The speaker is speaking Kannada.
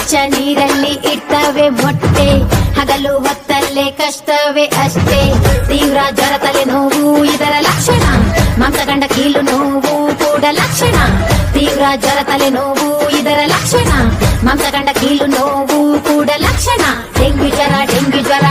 ಸ್ವಚ್ಛ ನೀರಲ್ಲಿ ಇರ್ತವೆ ಮೊಟ್ಟೆ, ಹಗಲು ಹೊತ್ತಲ್ಲೇ ಕಷ್ಟವೇ ಅಷ್ಟೇ. ತೀವ್ರ ಜ್ವರ ತಲೆ ನೋವು ಇದರ ಲಕ್ಷಣ, ಮಾಂಸಖಂಡ ಕೀಲು ನೋವು ಕೂಡ ಲಕ್ಷಣ. ತೀವ್ರ ಜ್ವರ ತಲೆ ನೋವು ಇದರ ಲಕ್ಷಣ, ಮಾಂಸಖಂಡ ಕೀಲು ನೋವು ಕೂಡ ಲಕ್ಷಣ. ಡೆಂಗ್ಯೂ ಜ್ವರ